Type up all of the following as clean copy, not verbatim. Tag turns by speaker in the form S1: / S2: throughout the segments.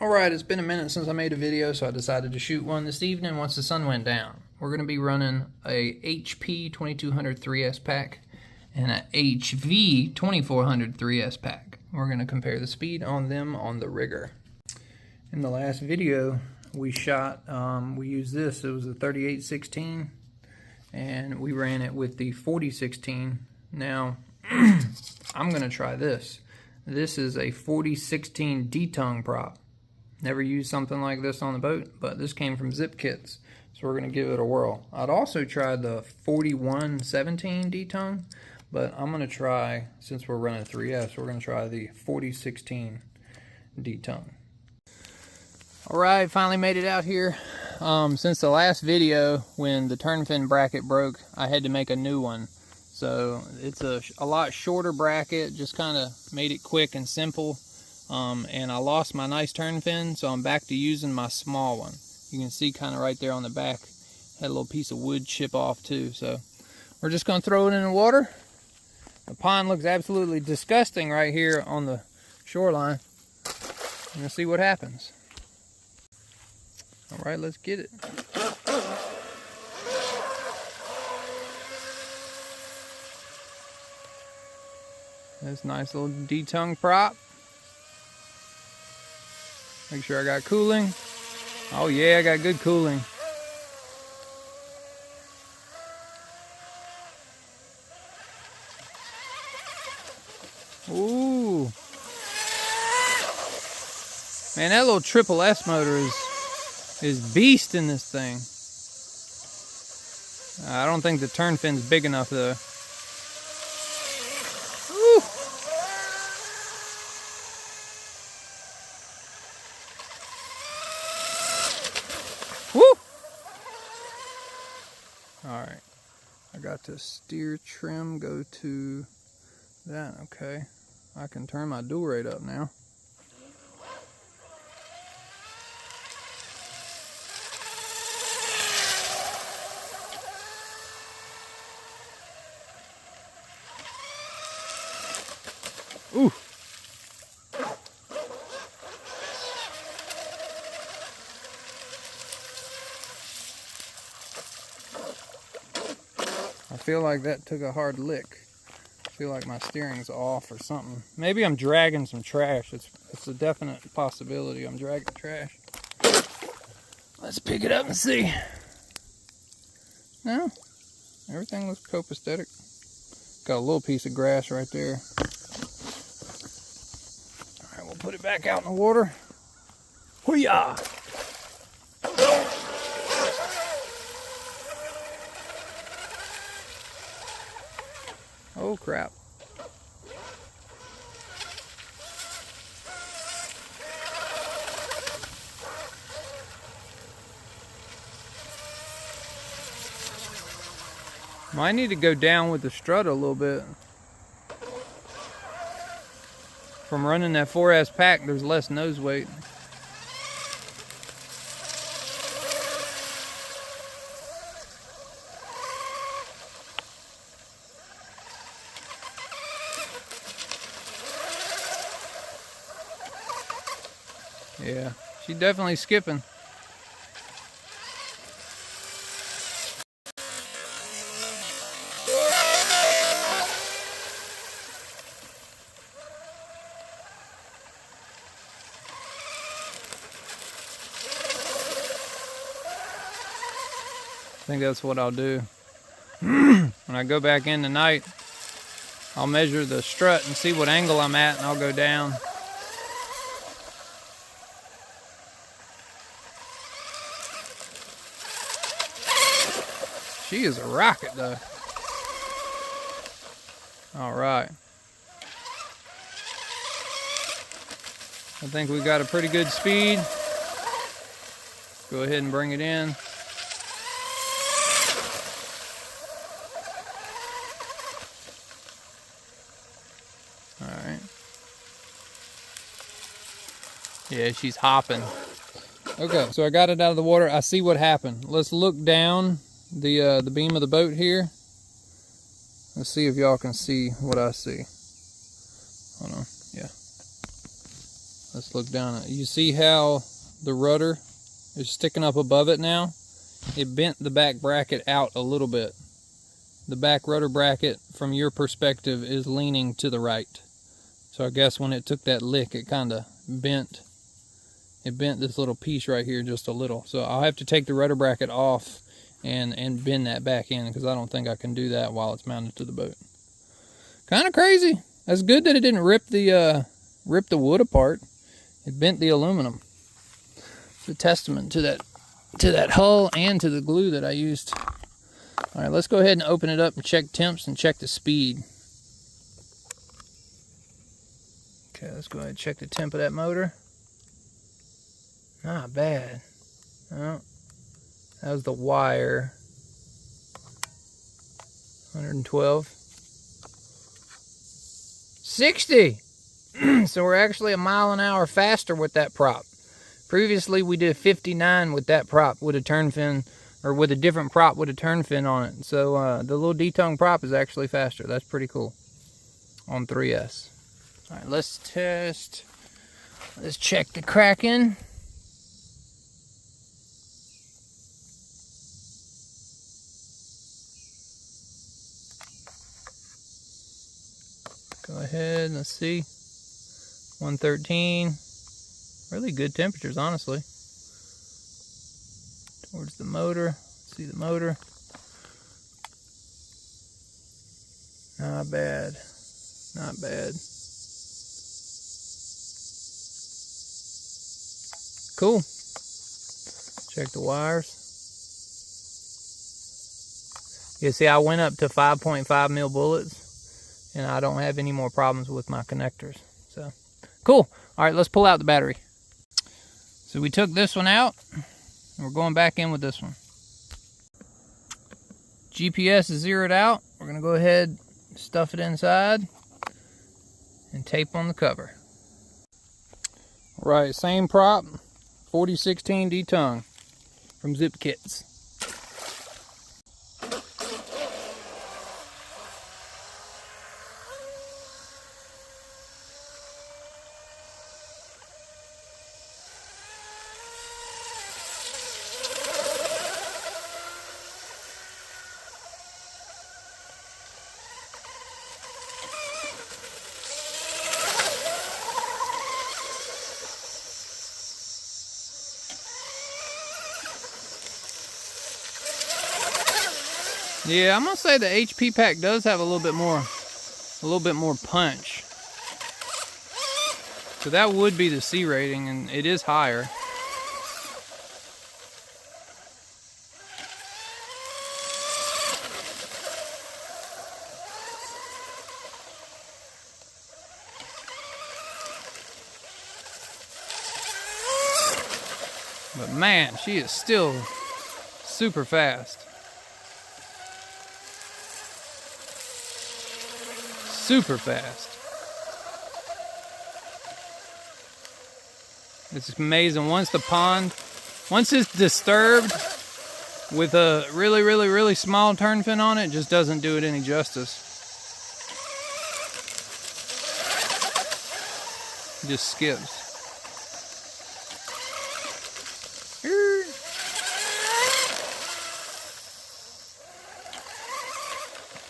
S1: Alright, it's been a minute since I made a video, so I decided to shoot one this evening once the sun went down. We're going to be running a HP 2200 3S pack and a HV 2400 3S pack. We're going to compare the speed on them on the rigger. In the last video we shot, we used this. It was a 3816 and we ran it with the 4016. Now I'm going to try this. This is a 4016 De-tounged prop. Never used something like this on the boat, but this came from Zippkits, so we're going to give it a whirl. I'd also tried the 4117 De-tounged, but I'm going to try, since we're running 3S, we're going to try the 4016 De-tounged. Alright, finally made it out here. Since the last video, when the turn fin bracket broke, I had to make a new one. So it's a lot shorter bracket, just kind of made it quick and simple. And I lost my nice turn fin, so I'm back to using my small one. You can see kind of right there on the back, had a little piece of wood chip off too. So we're just going to throw it in the water. The pond looks absolutely disgusting right here on the shoreline. I'm going to see what happens. All right, let's get it. This nice little De-tounged prop. Make sure I got cooling. Oh yeah, I got good cooling. Ooh. Man, that little triple S motor is beast in this thing. I don't think the turn fin's big enough though. Woo! Alright, I got the steer trim go to that. Okay, I can turn my dual rate up now. Ooh! I feel like that took a hard lick. I feel like my steering's off or something. Maybe I'm dragging some trash. It's a definite possibility I'm dragging trash. Let's pick it up and see. No, everything looks copacetic. Got a little piece of grass right there. Alright, we'll put it back out in the water. Hoo-yah! Oh crap. Might need to go down with the strut a little bit. From running that 4S pack, there's less nose weight. Yeah, she's definitely skipping. I think that's what I'll do. When I go back in tonight, I'll measure the strut and see what angle I'm at, and I'll go down. She is a rocket though. All right. I think we got a pretty good speed. Go ahead and bring it in. All right. Yeah, she's hopping. Okay, so I got it out of the water. I see what happened. Let's look down the beam of the boat here. Let's see if y'all can see what I see. Hold on. Yeah. Let's look down at it. You see how the rudder is sticking up above it now? It bent the back bracket out a little bit. The back rudder bracket, from your perspective, is leaning to the right. So I guess when it took that lick, it kind of bent. It bent this little piece right here just a little. So I'll have to take the rudder bracket off and bend that back in, because I don't think I can do that while it's mounted to the boat. Kind of crazy. That's good that it didn't rip the wood apart. It bent the aluminum. It's a testament to that hull and to the glue that I used. All right, let's go ahead and open it up and check temps and check the speed. Okay, let's go ahead and check the temp of that motor. Not bad. Oh, that was the wire. 112. 60! So we're actually a mile an hour faster with that prop. Previously we did 59 with that prop with a turn fin, or with a different prop with a turn fin on it. So the little De-tounged prop is actually faster. That's pretty cool on 3S. All right, let's test. Let's check the Kraken. Go ahead, let's see. 113. Really good temperatures, honestly. Towards the motor. Let's see the motor. Not bad. Not bad. Cool. Check the wires. You see, I went up to 5.5 mil bullets, and I don't have any more problems with my connectors. So, cool. All right, let's pull out the battery. So we took this one out, and we're going back in with this one. GPS is zeroed out. We're gonna go ahead, stuff it inside, and tape on the cover. All right, same prop, 4016 De-tounged from Zippkits. Yeah, I'm gonna say the HP pack does have a little bit more punch. So that would be the C rating, and it is higher. But man, she is still super fast. Super fast. It's amazing. Once it's disturbed with a really small turn fin on it, it just doesn't do it any justice. It just skips.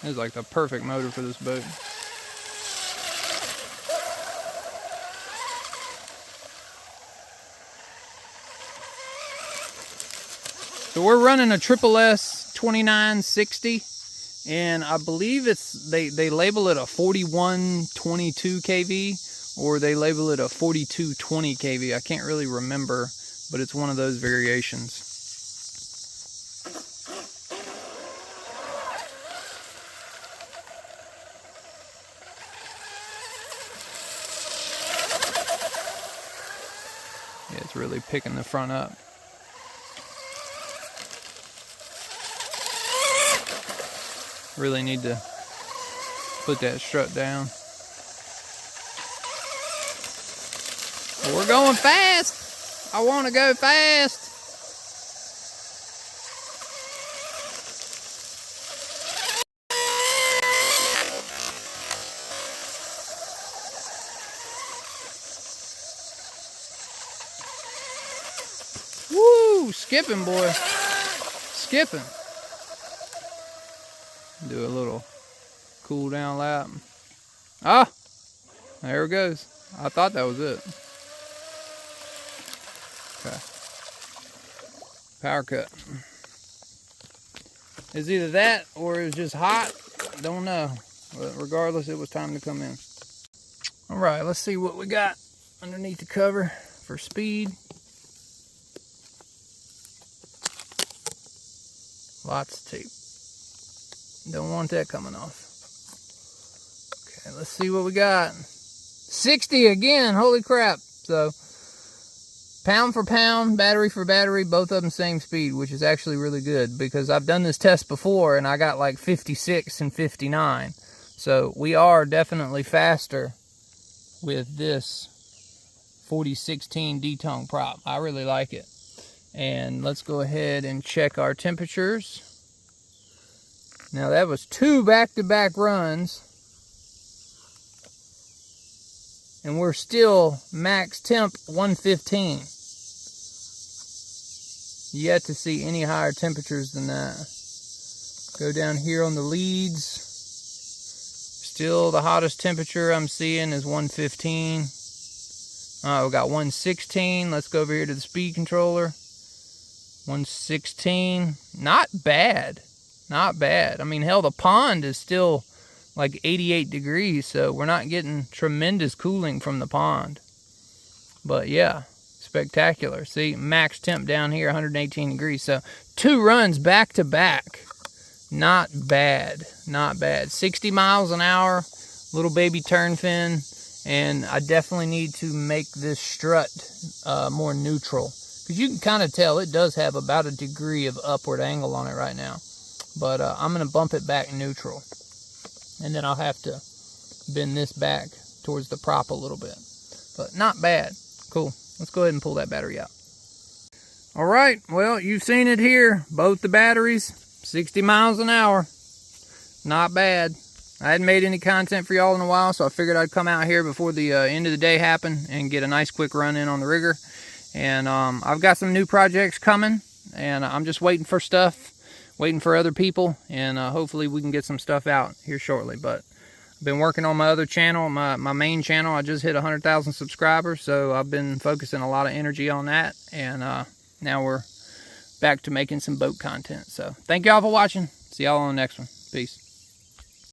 S1: This is like the perfect motor for this boat. So we're running a SSS 2960, and I believe they label it a 4122 kV, or they label it a 4220 kV. I can't really remember, but it's one of those variations. Yeah, it's really picking the front up. Really need to put that strut down. But we're going fast. I want to go fast. Ooh, skipping, boy. Skipping. Do a little cool down lap. Ah, there it goes. I thought that was it. Okay. Power cut. It's either that or it was just hot. Don't know. But regardless, it was time to come in. All right, let's see what we got underneath the cover for speed. Lots of tape. Don't want that coming off. Okay, let's see what we got. 60 again, holy crap. So, pound for pound, battery for battery, both of them same speed, which is actually really good because I've done this test before and I got like 56 and 59. So, we are definitely faster with this 4016 De-tounged prop. I really like it. And let's go ahead and check our temperatures. Now that was 2 back-to-back runs. And we're still max temp 115. Yet to see any higher temperatures than that. Go down here on the leads. Still the hottest temperature I'm seeing is 115. We got 116. Let's go over here to the speed controller. 116. Not bad. Not bad. I mean, hell, the pond is still like 88 degrees, so we're not getting tremendous cooling from the pond. But yeah, spectacular. See, max temp down here, 118 degrees. So 2 runs back to back. Not bad. Not bad. 60 miles an hour, little baby turn fin, and I definitely need to make this strut more neutral. Because you can kind of tell it does have about a degree of upward angle on it right now. But I'm going to bump it back neutral. And then I'll have to bend this back towards the prop a little bit. But not bad. Cool. Let's go ahead and pull that battery out. Alright, well, you've seen it here. Both the batteries, 60 miles an hour. Not bad. I hadn't made any content for y'all in a while, so I figured I'd come out here before the end of the day happened and get a nice quick run in on the rigger. And I've got some new projects coming, and I'm just waiting for stuff, waiting for other people, and hopefully we can get some stuff out here shortly. But I've been working on my other channel, my main channel. I just hit 100,000 subscribers, so I've been focusing a lot of energy on that, and now we're back to making some boat content. So thank y'all for watching. See y'all on the next one. Peace.